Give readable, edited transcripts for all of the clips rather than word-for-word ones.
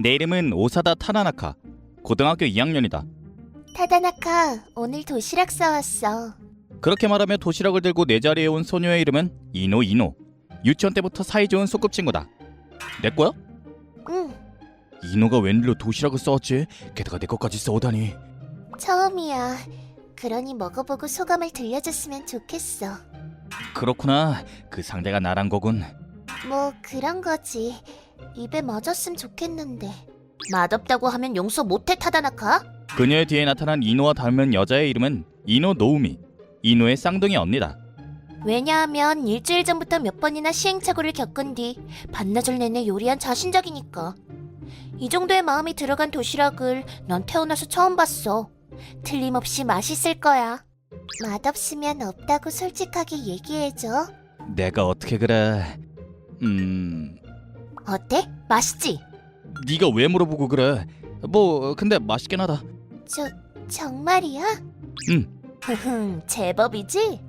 내 이름은 오사다 타나나카. 고등학교 2학년이다. 타다나카, 오늘 도시락 싸왔어. 그렇게 말하며 도시락을 들고 내 자리에 온 소녀의 이름은 이노. 유치원 때부터 사이좋은 소꿉친구다. 내 거야? 응, 이노가 웬일로 도시락을 싸왔지? 게다가 내 것까지 싸오다니. 처음이야. 그러니 먹어보고 소감을 들려줬으면 좋겠어. 그렇구나. 그 상대가 나란 거군. 뭐 그런 거지. 입에 맞았으면 좋겠는데. 맛없다고 하면 용서 못해, 타다나카? 그녀의 뒤에 나타난 이노와 닮은 여자의 이름은 이노 노우미. 이노의 쌍둥이 언니다. 왜냐하면 일주일 전부터 몇 번이나 시행착오를 겪은 뒤 반나절 내내 요리한 자신작이니까. 이 정도의 마음이 들어간 도시락을 넌 태어나서 처음 봤어. 틀림없이 맛있을 거야. 맛없으면 없다고 솔직하게 얘기해줘. 내가 어떻게 그래? 어때? 맛있지? 네가 왜 물어보고 그래? 뭐 근데 맛있긴 하다. 정말이야? 응. 제법이지?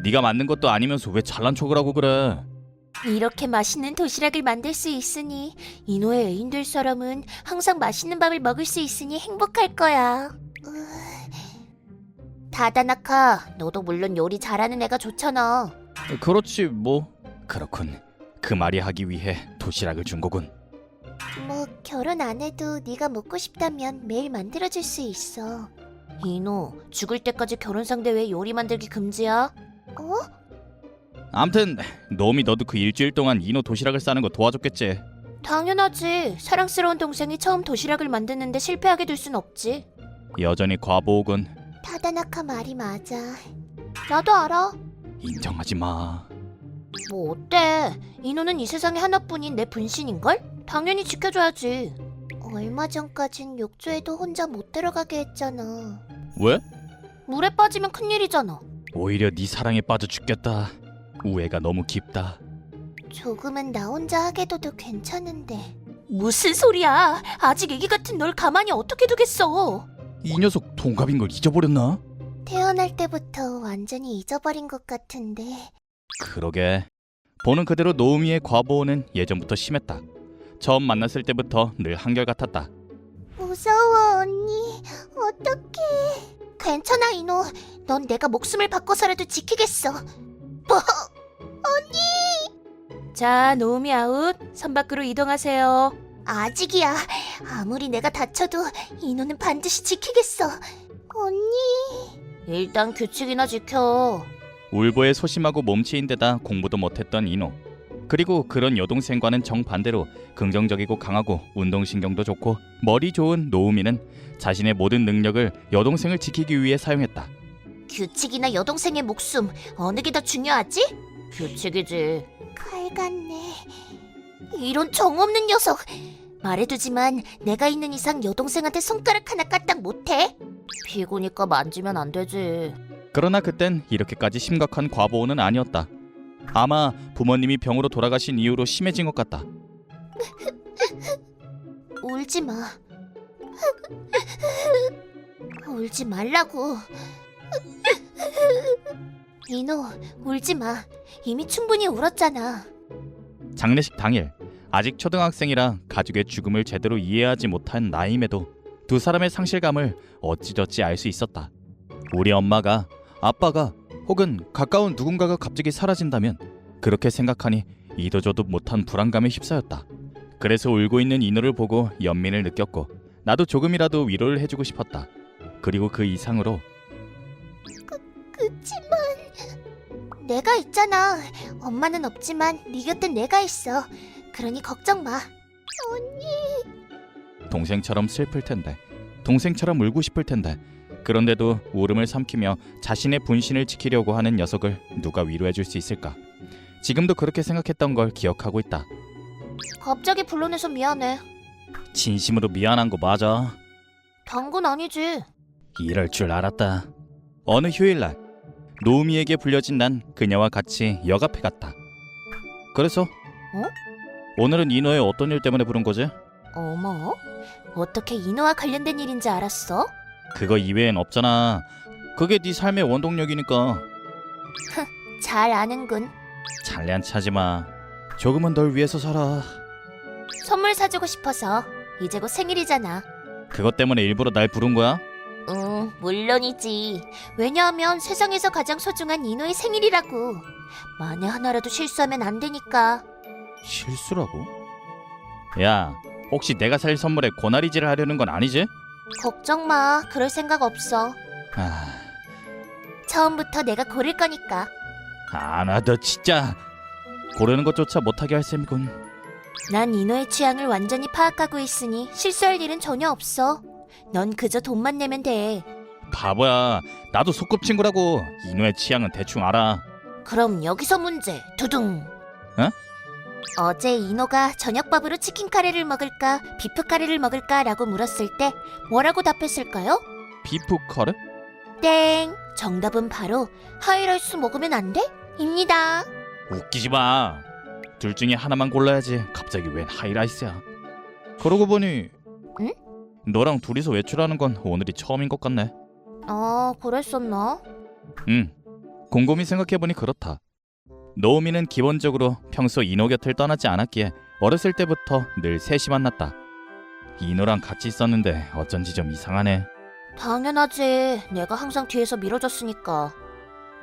네가 만든 것도 아니면서 왜 잘난 척을 하고 그래? 이렇게 맛있는 도시락을 만들 수 있으니 이노의 애인 될 사람은 항상 맛있는 밥을 먹을 수 있으니 행복할 거야. 다다나카, 너도 물론 요리 잘하는 애가 좋잖아. 그렇지 뭐. 그렇군. 그 말이 하기 위해 도시락을 준 거군. 뭐 결혼 안 해도 네가 먹고 싶다면 매일 만들어줄 수 있어. 이노, 죽을 때까지 결혼 상대 왜 요리 만들기 금지야? 암튼 노미 너도 그 일주일 동안 이노 도시락을 싸는 거 도와줬겠지. 당연하지. 사랑스러운 동생이 처음 도시락을 만드는데 실패하게 둘 순 없지. 여전히 과보호군. 타다나카 말이 맞아. 나도 알아. 인정하지 마. 뭐 어때? 이노는 이 세상에 하나뿐인 내 분신인걸? 당연히 지켜줘야지. 얼마 전까진 욕조에도 혼자 못 들어가게 했잖아. 왜? 물에 빠지면 큰일이잖아. 오히려 네 사랑에 빠져 죽겠다. 우애가 너무 깊다. 조금은 나 혼자 하게 둬도 괜찮은데. 무슨 소리야? 아직 애기 같은 널 가만히 어떻게 두겠어? 이 녀석 동갑인 걸 잊어버렸나? 태어날 때부터 완전히 잊어버린 것 같은데. 그러게. 보는 그대로 노우미의 과보호는 예전부터 심했다. 처음 만났을 때부터 늘 한결같았다. 무서워, 언니. 어떡해. 괜찮아, 이노. 넌 내가 목숨을 바꿔서라도 지키겠어. 뭐? 언니! 자, 노우미 아웃. 선 밖으로 이동하세요. 아직이야. 아무리 내가 다쳐도 이노는 반드시 지키겠어. 언니. 일단 규칙이나 지켜. 울보에 소심하고 몸치인 데다 공부도 못했던 이노. 그리고 그런 여동생과는 정반대로 긍정적이고 강하고 운동신경도 좋고 머리 좋은 노우미는 자신의 모든 능력을 여동생을 지키기 위해 사용했다. 규칙이나 여동생의 목숨, 어느 게 더 중요하지? 규칙이지. 칼 같네. 이런 정없는 녀석. 말해두지만 내가 있는 이상 여동생한테 손가락 하나 까딱 못해. 피고니까 만지면 안 되지. 그러나 그땐 이렇게까지 심각한 과보호는 아니었다. 아마 부모님이 병으로 돌아가신 이후로 심해진 것 같다. 울지 마. 울지 말라고. 이노, 울지 마. 이미 충분히 울었잖아. 장례식 당일, 아직 초등학생이라 가족의 죽음을 제대로 이해하지 못한 나임에도 두 사람의 상실감을 어찌저찌 알 수 있었다. 우리 엄마가, 아빠가 혹은 가까운 누군가가 갑자기 사라진다면 그렇게 생각하니 이도저도 못한 불안감에 휩싸였다. 그래서 울고 있는 이노를 보고 연민을 느꼈고 나도 조금이라도 위로를 해주고 싶었다. 그리고 그 이상으로 그치만 내가 있잖아. 엄마는 없지만 네 곁엔 내가 있어. 그러니 걱정 마. 언니. 동생처럼 슬플 텐데, 동생처럼 울고 싶을 텐데 그런데도 울음을 삼키며 자신의 분신을 지키려고 하는 녀석을 누가 위로해줄 수 있을까? 지금도 그렇게 생각했던 걸 기억하고 있다. 갑자기 불러내서 미안해. 진심으로 미안한 거 맞아. 당근 아니지. 이럴 줄 알았다. 어느 휴일날 노우미에게 불려진 난 그녀와 같이 역 앞에 갔다. 그래서? 오늘은 이노의 어떤 일 때문에 부른 거지? 어머? 어떻게 이노와 관련된 일인지 알았어? 그거 이외엔 없잖아. 그게 네 삶의 원동력이니까. 잘 아는군. 잘난 차지 마. 조금은 널 위해서 살아. 선물 사주고 싶어서. 이제 곧 생일이잖아. 그것 때문에 일부러 날 부른 거야? 응, 물론이지. 왜냐하면 세상에서 가장 소중한 이노의 생일이라고. 만에 하나라도 실수하면 안 되니까. 실수라고? 야, 혹시 내가 살 선물에 고나리질을 하려는 건 아니지? 걱정 마. 그럴 생각 없어. 아, 처음부터 내가 고를 거니까. 나 너 진짜 고르는 것조차 못하게 할 셈이군. 난 이노의 취향을 완전히 파악하고 있으니 실수할 일은 전혀 없어. 넌 그저 돈만 내면 돼. 바보야, 나도 소꿉친구라고. 이노의 취향은 대충 알아. 그럼 여기서 문제. 두둥. 어? 어제 이노가 저녁밥으로 치킨 카레를 먹을까, 비프 카레를 먹을까라고 물었을 때 뭐라고 답했을까요? 비프 카레? 땡. 정답은 바로 하이라이스 먹으면 안 돼? 입니다. 웃기지 마. 둘 중에 하나만 골라야지. 갑자기 웬 하이라이스야. 그러고 보니 응? 너랑 둘이서 외출하는 건 오늘이 처음인 것 같네. 아, 그랬었나? 응. 곰곰이 생각해보니 그렇다. 노우미는 기본적으로 평소 이노 곁을 떠나지 않았기에 어렸을 때부터 늘 셋이 만났다. 이노랑 같이 있었는데 어쩐지 좀 이상하네. 당연하지. 내가 항상 뒤에서 밀어줬으니까.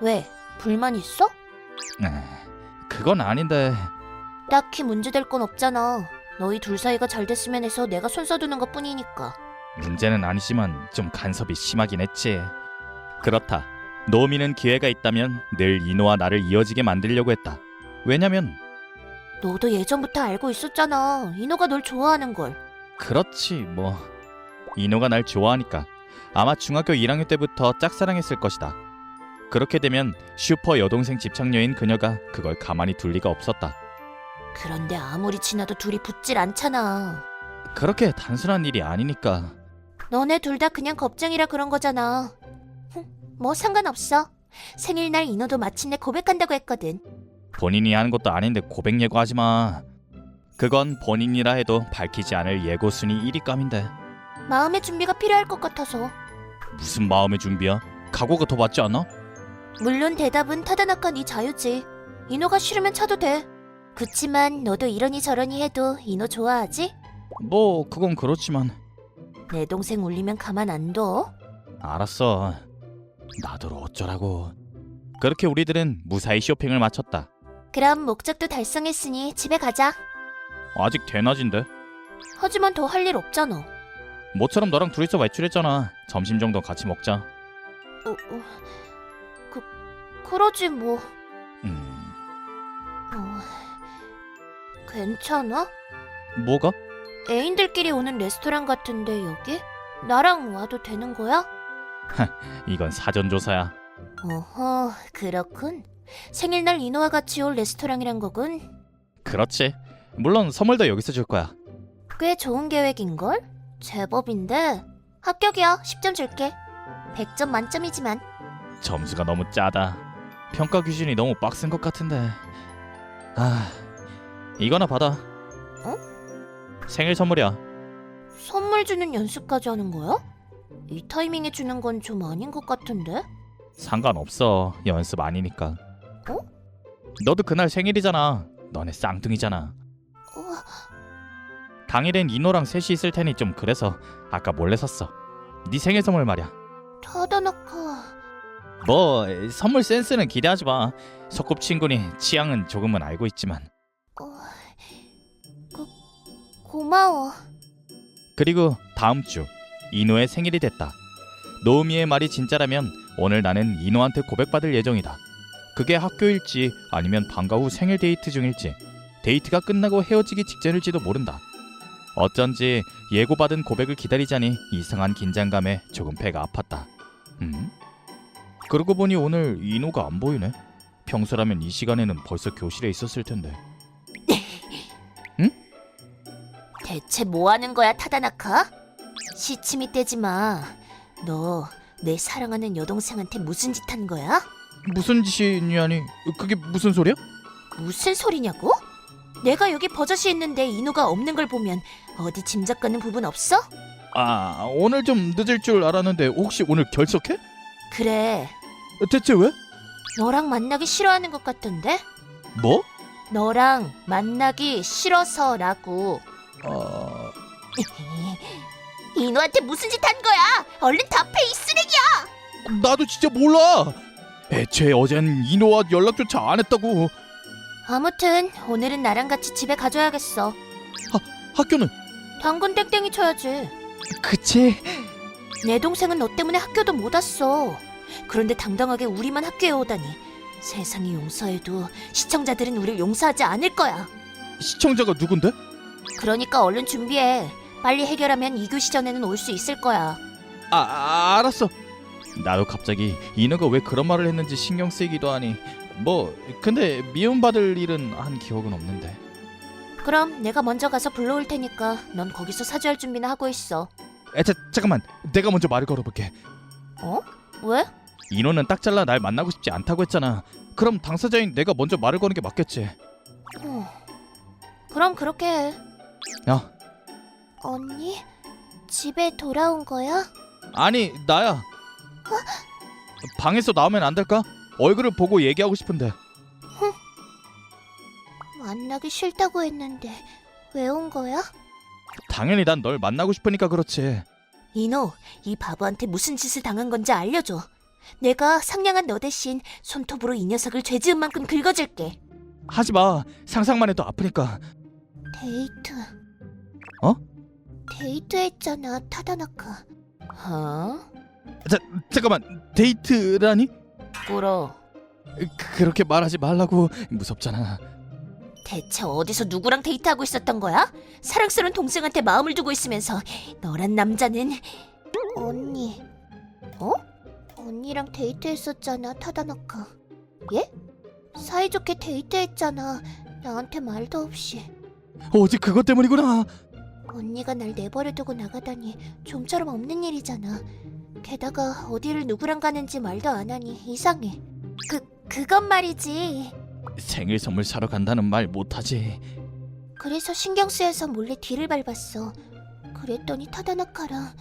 왜? 불만 있어? 그건 아닌데. 딱히 문제될 건 없잖아. 너희 둘 사이가 잘 됐으면 해서 내가 손 써두는 것 뿐이니까. 문제는 아니지만 좀 간섭이 심하긴 했지. 그렇다. 노우미는 기회가 있다면 늘 이노와 나를 이어지게 만들려고 했다. 왜냐면 너도 예전부터 알고 있었잖아. 이노가 널 좋아하는 걸. 그렇지 뭐. 이노가 날 좋아하니까 아마 중학교 1학년 때부터 짝사랑했을 것이다. 그렇게 되면 슈퍼 여동생 집착녀인 그녀가 그걸 가만히 둘 리가 없었다. 그런데 아무리 지나도 둘이 붙질 않잖아. 그렇게 단순한 일이 아니니까. 너네 둘 다 그냥 겁쟁이라 그런 거잖아. 뭐 상관없어. 생일날 이노도 마침내 고백한다고 했거든. 본인이 하는 것도 아닌데 고백 예고하지 마. 그건 본인이라 해도 밝히지 않을 예고 순위 1위감인데. 마음의 준비가 필요할 것 같아서. 무슨 마음의 준비야? 각오가 더 맞지 않아? 물론 대답은 타다나카 네 자유지. 이노가 싫으면 차도 돼. 그치만 너도 이러니 저러니 해도 이노 좋아하지? 뭐 그건 그렇지만. 내 동생 울리면 가만 안 둬. 알았어. 나더러 어쩌라고. 그렇게 우리들은 무사히 쇼핑을 마쳤다. 그럼 목적도 달성했으니 집에 가자. 아직 대낮인데. 하지만 더 할 일 없잖아. 모처럼 너랑 둘이서 외출했잖아. 점심 정도 같이 먹자. 그러지 뭐. 음... 괜찮아? 뭐가? 애인들끼리 오는 레스토랑 같은데 여기? 나랑 와도 되는 거야? 이건 사전조사야. 어허, 그렇군. 생일날 이노와 같이 올 레스토랑이란 거군. 그렇지. 물론 선물도 여기서 줄 거야. 꽤 좋은 계획인걸? 제법인데. 합격이야. 10점 줄게. 100점 만점이지만. 점수가 너무 짜다. 평가 기준이 너무 빡센 것 같은데. 이거나 받아. 생일 선물이야. 선물 주는 연습까지 하는 거야? 이 타이밍에 주는 건 좀 아닌 것 같은데? 상관없어. 연습 아니니까. 어? 너도 그날 생일이잖아. 너네 쌍둥이잖아. 어, 당일엔 이노랑 셋이 있을 테니 좀 그래서 아까 몰래 샀어. 네 생일 선물 말이야. 타다나카. 뭐 선물 센스는 기대하지 마. 소꿉친구니 취향은 조금은 알고 있지만. 고마워. 그리고 다음 주 이노의 생일이 됐다. 노우미의 말이 진짜라면 오늘 나는 이노한테 고백받을 예정이다. 그게 학교일지 아니면 방과 후 생일 데이트 중일지, 데이트가 끝나고 헤어지기 직전일지도 모른다. 어쩐지 예고받은 고백을 기다리자니 이상한 긴장감에 조금 배가 아팠다. 그러고 보니 오늘 이노가 안 보이네. 평소라면 이 시간에는 벌써 교실에 있었을 텐데. 대체 뭐 하는 거야, 타다나카? 시치미 떼지 마. 너 내 사랑하는 여동생한테 무슨 짓 한 거야? 무슨 짓이냐니? 그게 무슨 소리야? 무슨 소리냐고? 내가 여기 버젓이 있는데 이노가 없는 걸 보면 어디 짐작 가는 부분 없어? 오늘 좀 늦을 줄 알았는데 혹시 오늘 결석해? 그래. 대체 왜? 너랑 만나기 싫어하는 것 같던데? 뭐? 너랑 만나기 싫어서라고. 인호한테 무슨 짓 한 거야? 얼른 답해, 이 쓰레기야! 나도 진짜 몰라. 애초에 어젠 인호와 연락조차 안 했다고. 아무튼 오늘은 나랑 같이 집에 가줘야겠어. 학교는? 당근 땡땡이 쳐야지. 그치. 내 동생은 너 때문에 학교도 못 왔어. 그런데 당당하게 우리만 학교에 오다니. 세상이 용서해도 시청자들은 우릴 용서하지 않을 거야. 시청자가 누군데? 그러니까 얼른 준비해. 빨리 해결하면 2교시 전에는 올 수 있을 거야. 알았어. 나도 갑자기 인호가 왜 그런 말을 했는지 신경 쓰이기도 하니 뭐 근데 미움받을 일은 한 기억은 없는데. 그럼 내가 먼저 가서 불러올 테니까 넌 거기서 사죄할 준비나 하고 있어. 잠깐만. 내가 먼저 말을 걸어볼게. 어? 왜? 인호는 딱 잘라 날 만나고 싶지 않다고 했잖아. 그럼 당사자인 내가 먼저 말을 거는 게 맞겠지. 그럼 그렇게 해. 야. 언니? 집에 돌아온 거야? 아니 나야. 방에서 나오면 안 될까? 얼굴을 보고 얘기하고 싶은데. 만나기 싫다고 했는데 왜 온 거야? 당연히 난 널 만나고 싶으니까 그렇지. 인호, 이 바보한테 무슨 짓을 당한 건지 알려줘. 내가 상냥한 너 대신 손톱으로 이 녀석을 죄지은 만큼 긁어줄게. 하지마. 상상만 해도 아프니까. 데이트. 어? 데이트했잖아, 타다나카. 잠깐만. 데이트라니? 꿇어. 그렇게 말하지 말라고. 무섭잖아. 대체 어디서 누구랑 데이트하고 있었던 거야? 사랑스러운 동생한테 마음을 두고 있으면서 너란 남자는... 언니. 어? 언니랑 데이트했었잖아, 타다나카. 예? 사이좋게 데이트했잖아. 나한테 말도 없이. 어제 그것 때문이구나. 언니가 날 내버려두고 나가다니 좀처럼 없는 일이잖아. 게다가 어디를 누구랑 가는지 말도 안 하니 이상해. 그건 말이지. 생일 선물 사러 간다는 말 못하지. 그래서 신경 쓰여서 몰래 뒤를 밟았어. 그랬더니 타다나카랑...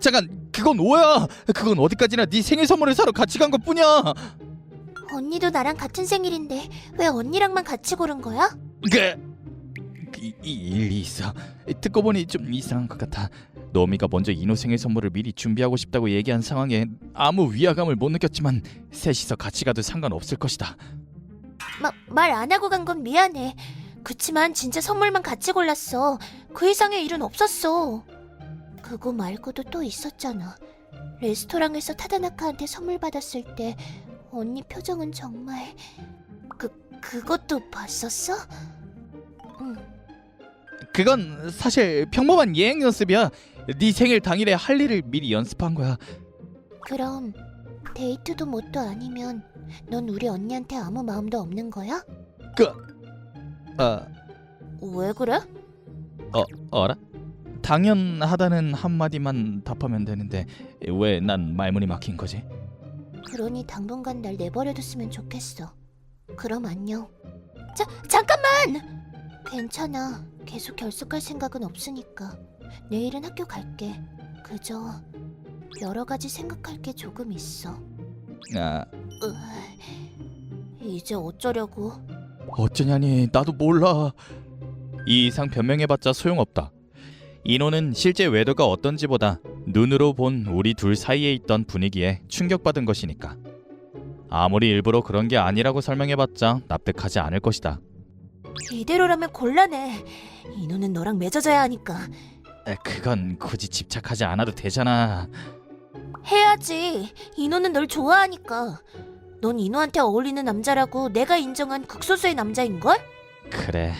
잠깐. 그건 오해야. 그건 어디까지나 네 생일 선물을 사러 같이 간 것뿐이야. 언니도 나랑 같은 생일인데 왜 언니랑만 같이 고른 거야? 일이 있어. 듣고 보니 좀 이상한 것 같아. 너미가 먼저 인호 생일 선물을 미리 준비하고 싶다고 얘기한 상황에 아무 위화감을 못 느꼈지만 셋이서 같이 가도 상관없을 것이다. 말 안 하고 간 건 미안해. 그치만 진짜 선물만 같이 골랐어. 그 이상의 일은 없었어. 그거 말고도 또 있었잖아. 레스토랑에서 타다나카한테 선물 받았을 때 언니 표정은 정말... 그것도 봤었어? 응. 그건 사실 평범한 예행 연습이야. 네 생일 당일에 할 일을 미리 연습한 거야. 그럼 데이트도 뭣도 아니면 넌 우리 언니한테 아무 마음도 없는 거야? 왜 그래? 어라? 당연하다는 한마디만 답하면 되는데 왜 난 말문이 막힌 거지? 그러니 당분간 날 내버려뒀으면 좋겠어. 그럼 안녕. 잠깐만! 괜찮아. 계속 결석할 생각은 없으니까. 내일은 학교 갈게. 그저 여러 가지 생각할 게 조금 있어. 이제 어쩌려고? 어쩌냐니. 나도 몰라. 이 이상 변명해봤자 소용없다. 인호는 실제 외도가 어떤지보다 눈으로 본 우리 둘 사이에 있던 분위기에 충격받은 것이니까. 아무리 일부러 그런 게 아니라고 설명해봤자 납득하지 않을 것이다. 이대로라면 곤란해. 인호는 너랑 맺어져야 하니까. 그건 굳이 집착하지 않아도 되잖아. 해야지. 인호는 널 좋아하니까. 넌 인호한테 어울리는 남자라고 내가 인정한 극소수의 남자인걸? 그래.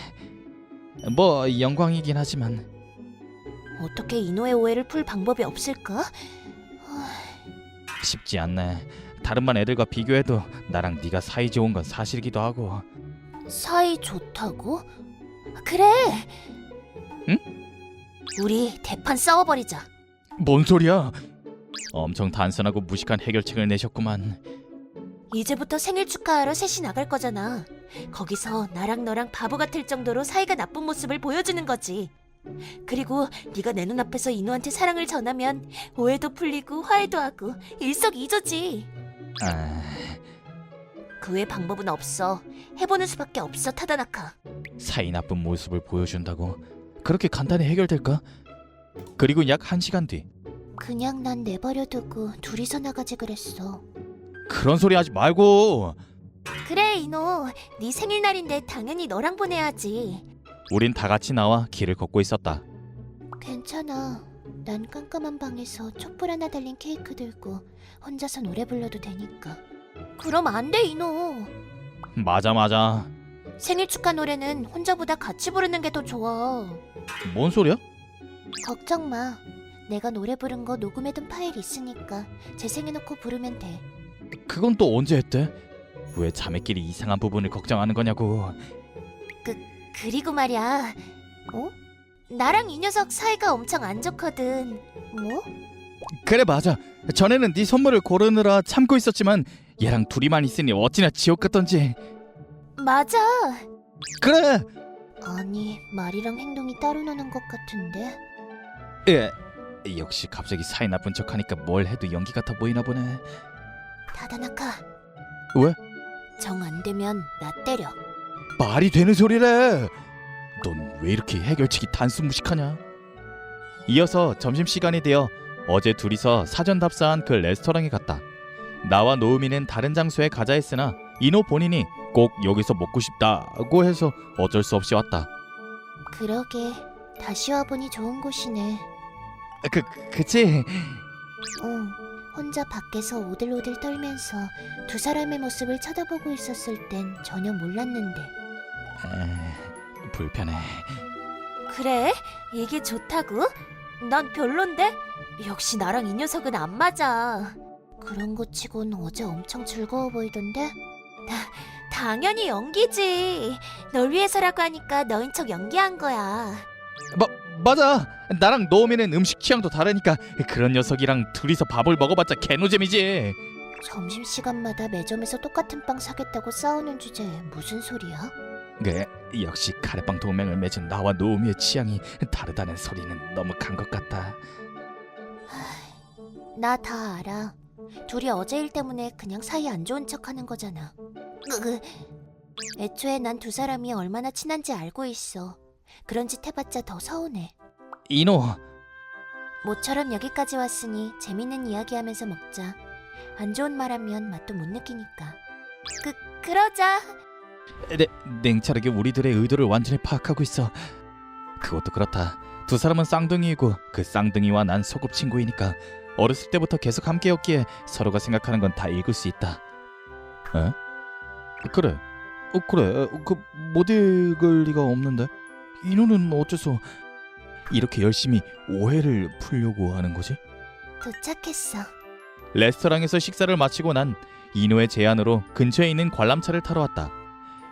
뭐 영광이긴 하지만. 어떻게 인호의 오해를 풀 방법이 없을까? 쉽지 않네. 다른 반 애들과 비교해도 나랑 네가 사이 좋은 건 사실이기도 하고. 사이 좋다고? 그래. 응? 우리 대판 싸워버리자. 뭔 소리야? 엄청 단순하고 무식한 해결책을 내셨구만. 이제부터 생일 축하하러 셋이 나갈 거잖아. 거기서 나랑 너랑 바보 같을 정도로 사이가 나쁜 모습을 보여주는 거지. 그리고 네가 내 눈앞에서 인호한테 사랑을 전하면 오해도 풀리고 화해도 하고 일석이조지. 그 외 방법은 없어. 해보는 수밖에 없어, 타다나카. 사이 나쁜 모습을 보여준다고 그렇게 간단히 해결될까? 그리고 약 1시간 뒤. 그냥 난 내버려두고 둘이서 나가지 그랬어. 그런 소리 하지 말고. 그래 이노, 네 생일날인데 당연히 너랑 보내야지. 우린 다 같이 나와 길을 걷고 있었다. 괜찮아. 난 깜깜한 방에서 촛불 하나 달린 케이크 들고 혼자서 노래 불러도 되니까. 그럼 안 돼 이노. 맞아. 생일 축하 노래는 혼자보다 같이 부르는 게 더 좋아. 뭔 소리야? 걱정 마. 내가 노래 부른 거 녹음해둔 파일 있으니까 재생해놓고 부르면 돼. 그건 또 언제 했대? 왜 자매끼리 이상한 부분을 걱정하는 거냐고. 그리고 말이야. 어? 나랑 이 녀석 사이가 엄청 안 좋거든. 뭐? 그래 맞아. 전에는 네 선물을 고르느라 참고 있었지만 얘랑 둘이만 있으니 어찌나 지옥 같던지. 맞아. 그래. 아니, 말이랑 행동이 따로 노는 것 같은데. 예. 역시 갑자기 사이 나쁜 척하니까 뭘 해도 연기 같아 보이나 보네. 타다나카. 왜? 정 안 되면 나 때려. 말이 되는 소리래. 넌 왜 이렇게 해결책이 단순무식하냐? 이어서 점심시간이 되어 어제 둘이서 사전 답사한 그 레스토랑에 갔다. 나와 노우미는 다른 장소에 가자 했으나 이노 본인이 꼭 여기서 먹고 싶다고 해서 어쩔 수 없이 왔다. 그러게. 다시 와보니 좋은 곳이네. 그치? 혼자 밖에서 오들오들 떨면서 두 사람의 모습을 쳐다보고 있었을 땐 전혀 몰랐는데. 불편해. 그래? 이게 좋다고? 난 별론데? 역시 나랑 이 녀석은 안 맞아. 그런 거 치곤 어제 엄청 즐거워 보이던데? 당연히 연기지. 널 위해서라고 하니까 너인 척 연기한 거야. 맞아. 나랑 노우미는 음식 취향도 다르니까 그런 녀석이랑 둘이서 밥을 먹어봤자 개노잼이지. 점심시간마다 매점에서 똑같은 빵 사겠다고 싸우는 주제에 무슨 소리야? 역시 카레빵 동맹을 맺은 나와 노우미의 취향이 다르다는 소리는 너무 간 것 같다. 나 다 알아. 둘이 어제 일 때문에 그냥 사이 안 좋은 척 하는 거잖아. 애초에 난 두 사람이 얼마나 친한지 알고 있어. 그런 짓 해봤자 더 서운해. 이노. 모처럼 여기까지 왔으니 재밌는 이야기하면서 먹자. 안 좋은 말하면 맛도 못 느끼니까. 그러자. 냉철하게 우리들의 의도를 완전히 파악하고 있어. 그것도 그렇다. 두 사람은 쌍둥이이고 그 쌍둥이와 난 소꿉친구이니까 어렸을 때부터 계속 함께였기에 서로가 생각하는 건 다 읽을 수 있다. 에? 그래. 못 읽을 리가 없는데. 이노는 어째서 이렇게 열심히 오해를 풀려고 하는 거지? 도착했어. 레스토랑에서 식사를 마치고 난 이노의 제안으로 근처에 있는 관람차를 타러 왔다.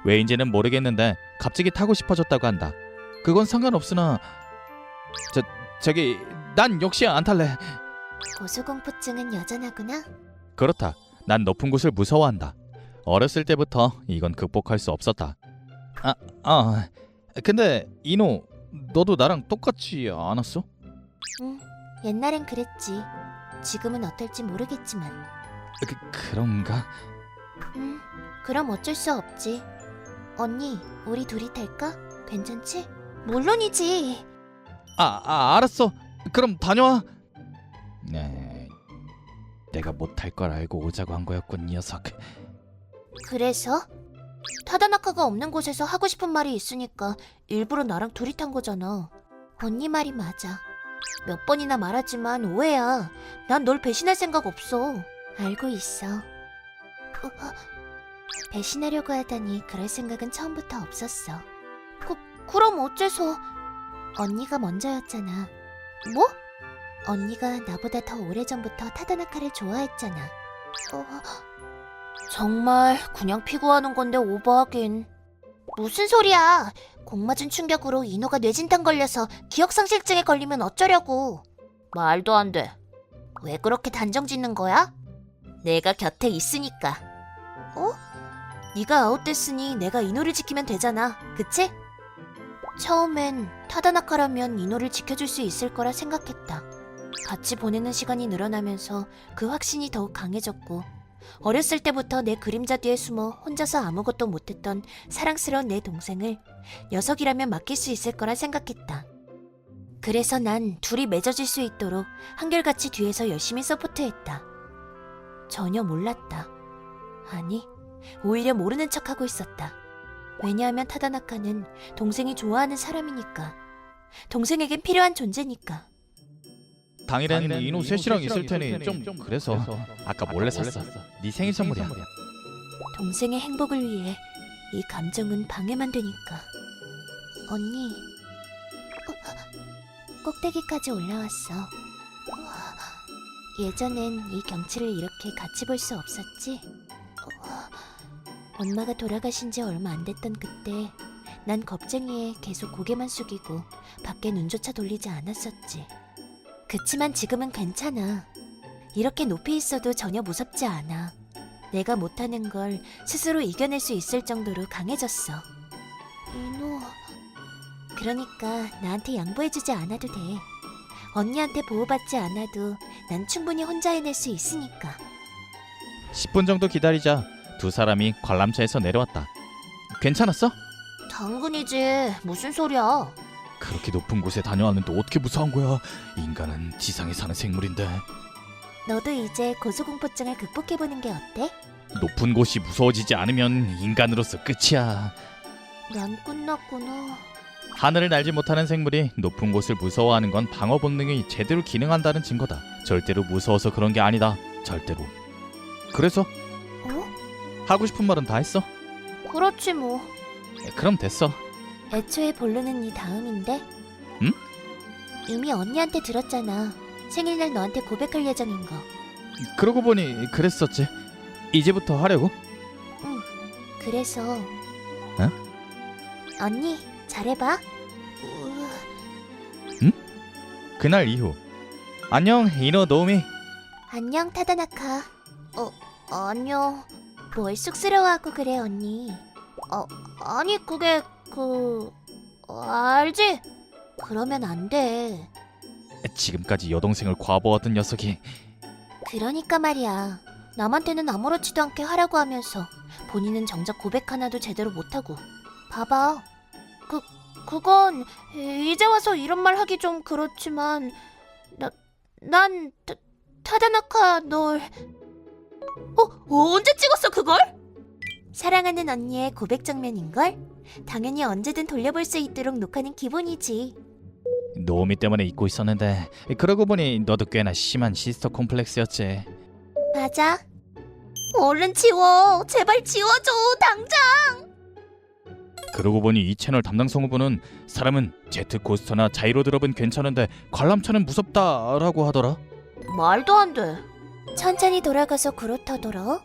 왜인지는 모르겠는데 갑자기 타고 싶어졌다고 한다. 그건 상관없으나 저기 난 역시 안 탈래. 고소공포증은 여전하구나. 그렇다. 난 높은 곳을 무서워한다. 어렸을 때부터 이건 극복할 수 없었다. 근데 이노, 너도 나랑 똑같지 않았어? 응, 옛날엔 그랬지. 지금은 어떨지 모르겠지만. 그런가? 그럼 어쩔 수 없지. 언니, 우리 둘이 탈까? 괜찮지? 물론이지. 알았어. 그럼 다녀와. 내가 못할 걸 알고 오자고 한 거였군, 이 녀석. 그래서? 타다나카가 없는 곳에서 하고 싶은 말이 있으니까 일부러 나랑 둘이 탄 거잖아. 언니 말이 맞아. 몇 번이나 말하지만 오해야. 난 널 배신할 생각 없어. 알고 있어. 배신하려고 하다니 그럴 생각은 처음부터 없었어. 그럼 어째서? 언니가 먼저였잖아. 뭐? 언니가 나보다 더 오래전부터 타다나카를 좋아했잖아. 정말 그냥 피고하는 건데 오버하긴. 무슨 소리야. 공 맞은 충격으로 이노가 뇌진탕 걸려서 기억상실증에 걸리면 어쩌려고. 말도 안 돼. 왜 그렇게 단정 짓는 거야? 내가 곁에 있으니까. 네가 아웃됐으니 내가 이노를 지키면 되잖아. 그치? 처음엔 타다나카라면 이노를 지켜줄 수 있을 거라 생각했다. 같이 보내는 시간이 늘어나면서 그 확신이 더욱 강해졌고, 어렸을 때부터 내 그림자 뒤에 숨어 혼자서 아무것도 못했던 사랑스러운 내 동생을 녀석이라면 맡길 수 있을 거라 생각했다. 그래서 난 둘이 맺어질 수 있도록 한결같이 뒤에서 열심히 서포트했다. 전혀 몰랐다. 아니, 오히려 모르는 척하고 있었다. 왜냐하면 타다나카는 동생이 좋아하는 사람이니까. 동생에겐 필요한 존재니까. 당일엔 이노 셋이랑 있을 테니 좀 그래서 아까 몰래 샀어. 네 생일 선물이야. 동생의 행복을 위해 이 감정은 방해만 되니까. 언니, 꼭대기까지 올라왔어. 예전엔 이 경치를 이렇게 같이 볼 수 없었지? 엄마가 돌아가신 지 얼마 안 됐던 그때 난 겁쟁이에 계속 고개만 숙이고 밖에 눈조차 돌리지 않았었지. 그치만 지금은 괜찮아. 이렇게 높이 있어도 전혀 무섭지 않아. 내가 못하는 걸 스스로 이겨낼 수 있을 정도로 강해졌어. 이노... 그러니까 나한테 양보해주지 않아도 돼. 언니한테 보호받지 않아도 난 충분히 혼자 해낼 수 있으니까. 10분 정도 기다리자 두 사람이 관람차에서 내려왔다. 괜찮았어? 당근이지. 무슨 소리야. 그렇게 높은 곳에 다녀왔는데 어떻게 무사한 거야? 인간은 지상에 사는 생물인데. 너도 이제 고소공포증을 극복해보는 게 어때? 높은 곳이 무서워지지 않으면 인간으로서 끝이야. 난 끝났구나. 하늘을 날지 못하는 생물이 높은 곳을 무서워하는 건 방어 본능이 제대로 기능한다는 증거다. 절대로 무서워서 그런 게 아니다. 절대로. 그래서 어? 하고 싶은 말은 다 했어? 그렇지 뭐. 그럼 됐어. 애초에 본론은 이 다음인데? 응? 이미 언니한테 들었잖아. 생일날 너한테 고백할 예정인 거. 그러고 보니 그랬었지. 이제부터 하려고? 응. 그래서 어? 언니 잘해봐. 그날 이후. 안녕 이노 노우미. 안녕 타다나카. 안녕. 뭘 쑥스러워하고 그래 언니. 아니 그게 알지? 그러면 안 돼. 지금까지 여동생을 과보하던 녀석이. 그러니까 말이야. 남한테는 아무렇지도 않게 하라고 하면서 본인은 정작 고백 하나도 제대로 못하고. 봐봐. 그건 이제 와서 이런 말 하기 좀 그렇지만 난 타다나카 널 언제 찍었어 그걸? 사랑하는 언니의 고백 장면인걸? 당연히 언제든 돌려볼 수 있도록 녹화는 기본이지. 노우미 때문에 잊고 있었는데 그러고 보니 너도 꽤나 심한 시스터 콤플렉스였지. 맞아. 얼른 지워. 제발 지워줘. 당장. 그러고 보니 이 채널 담당 성우분은 사람은 제트 코스터나 자이로 드롭은 괜찮은데 관람차는 무섭다라고 하더라. 말도 안 돼. 천천히 돌아가서 그렇다더라.